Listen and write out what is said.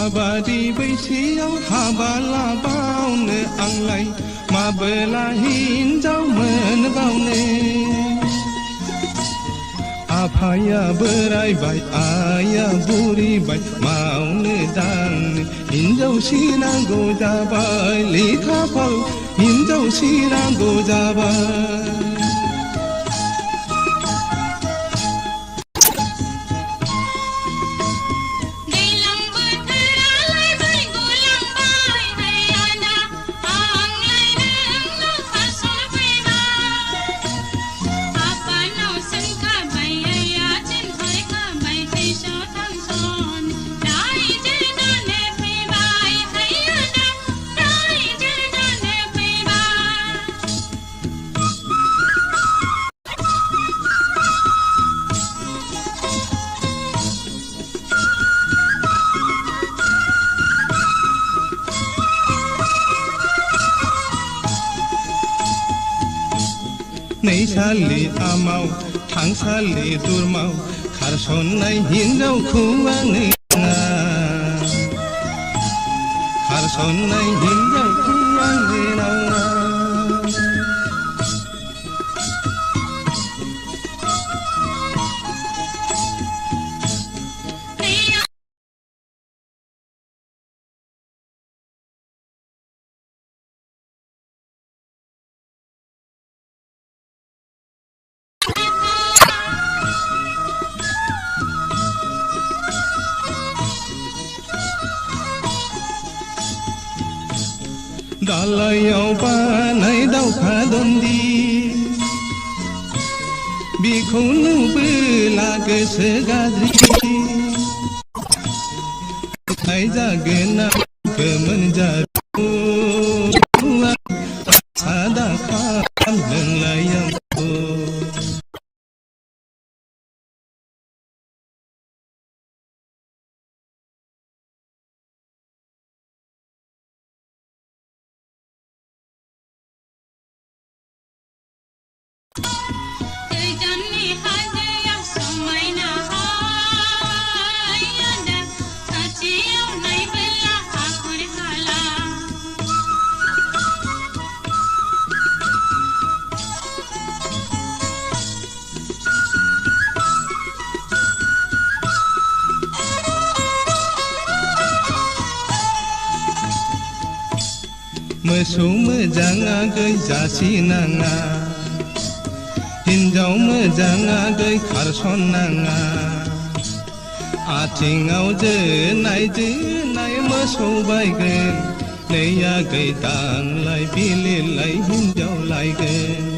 माबादि बैसोआव हाबा लाबावनो आंलाय माबोला हिनजाव मोनबावनो आफाया बोरायबाय आइया बुरिबाय मावनो दांनो हिनजाव सिनांगौ जाबाय लेखा फल हिनजाव सिनांगौ जाबाय नैसालि आमाव थांसालि दुरमाव खारसननाय हिनजावखौ आङो नाङा खारसननाय हिनजावखौ आङो नाङा दालायाव बानाय दावखा दन्दि बेखौ नुबोला गोसो गाज्रि नाय जागोन ना गोमोन जादु सादा खालामदोंलाय आंखौ मोसौ मोजाङा गैजासिनाङा हिनजाव मोजाङा गै खारसननाङा आथिङाव जोनाय मोसौ बायगोन नैया गै दांलाय बिलिरलाय हिनजाव लायगोन